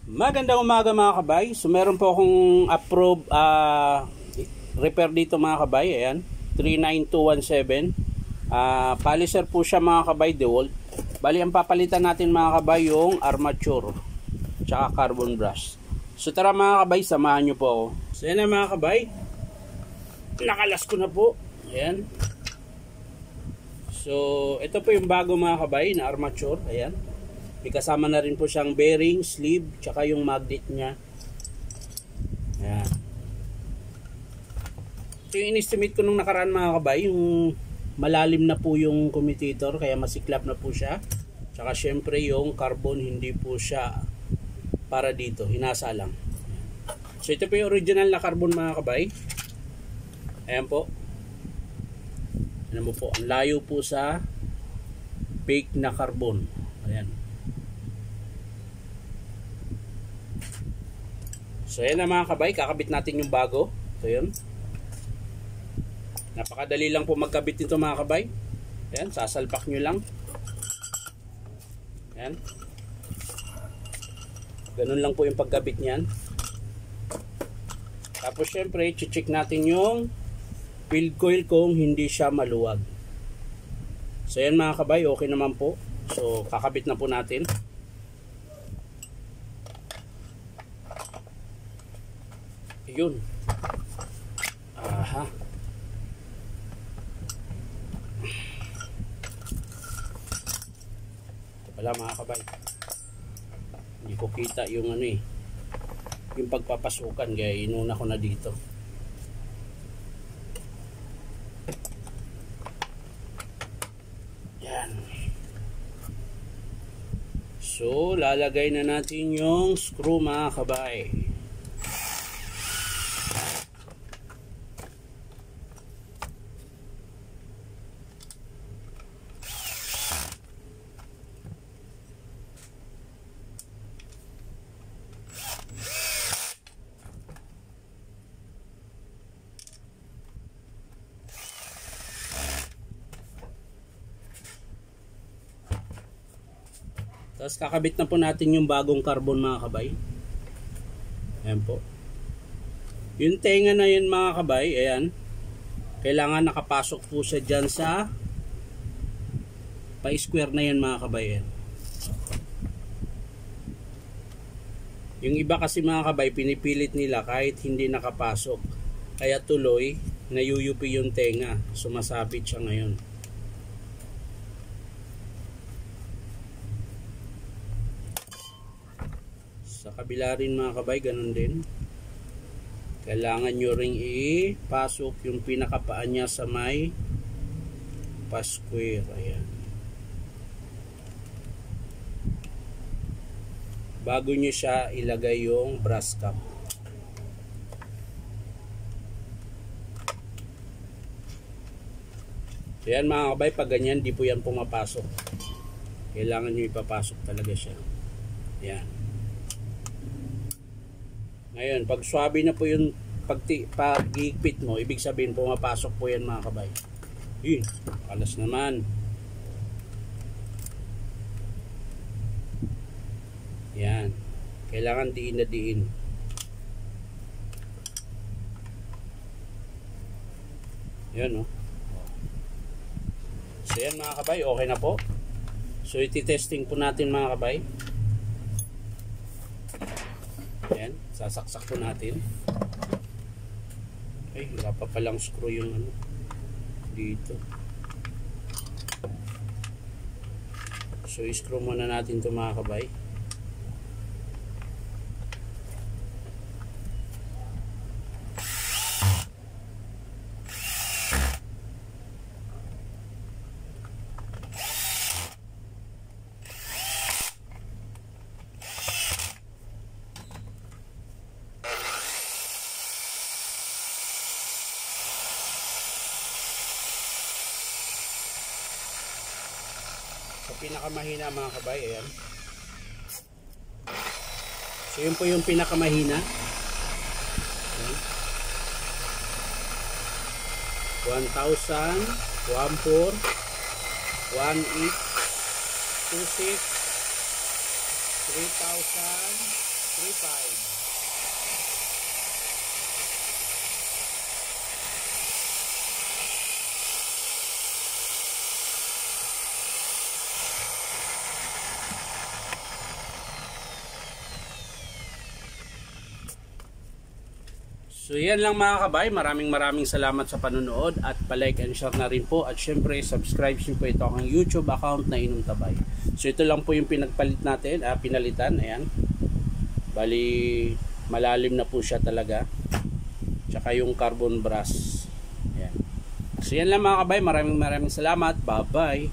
Magandang umaga mga kabay. So meron po akong approved repair dito mga kabay. Ayan, 39217. Polisher po siya mga kabay, DeWalt. Bali ang papalitan natin mga kabay yung armature tsaka carbon brush. So tara mga kabay, samahan nyo po ako. So yan na mga kabay, nakalas ko na po. Ayan. So ito po yung bago mga kabay na armature. Ayan. May kasama na rin po siyang bearing, sleeve, tsaka yung magnet niya. Ayan. So yung in-estimate ko nung nakaraan mga kabay, yung malalim na po yung commutator, kaya masiklap na po siya. Tsaka syempre yung carbon, hindi po siya para dito, hinasa lang. So ito po yung original na carbon mga kabay. Ayan po. Ayan mo po, ang layo po sa fake na carbon. Ayan. So yan na mga kabay, kakabit natin yung bago. So yun. Napakadali lang po magkabit nito mga kabay. Ayan, sasalpak nyo lang. Ayan. Ganun lang po yung pagkabit nyan. Tapos syempre, check natin yung field coil kung hindi siya maluwag. So yan mga kabay, okay naman po. So kakabit na po natin. Yun. Aha. Ito pala mga kabay. Hindi ko kita yung ano yung pagpapasukan, kaya inuna ko na dito. Yan. So, lalagay na natin yung screw mga kabay. Tapos kakabit na po natin yung bagong carbon mga kabay. Ayan po. Yung tenga na yun mga kabay, ayan. Kailangan nakapasok po siya dyan sa pa-square na yan mga kabay. Ayan. Yung iba kasi mga kabay, pinipilit nila kahit hindi nakapasok. Kaya tuloy, nayuyupi yung tenga. Sumasabit siya ngayon. Sa kabila rin mga kabay, ganun din. Kailangan nyo ring ipasok yung pinakapaan niya sa may pa-square. Ayan. Bago nyo siya ilagay yung brass cap. So yan mga kabay, pag ganyan, di po yan pumapasok. Kailangan nyo ipapasok talaga siya. Ayan. Ngayon, pag swabe na po yung pag-higpit mo, ibig sabihin pumapasok po yan mga kabay. Alas naman. Yan. Kailangan diin na diin. Yan o. So yan mga kabay, okay na po. So iti-testing po natin mga kabay. Ayan, sasaksak po natin. Ay, wala pa palang screw yung ano dito. So i-screw muna natin ito mga kabay. Sa pinakamahina mga kabay, ayan. So yun po yung pinakamahina. Ayan. 1,000, 1,4, 1,8, 2,6, 3,000, 3,9, 5. So yan lang mga kabay, maraming salamat sa panonood at palike and share na rin po at syempre subscribe nyo po ito ang YouTube account na Inom Tabay. So ito lang po yung pinagpalit natin, pinalitan, ayan. Bali malalim na po siya talaga. Tsaka yung carbon brass. Ayan. So yan lang mga kabay, maraming salamat. Bye bye.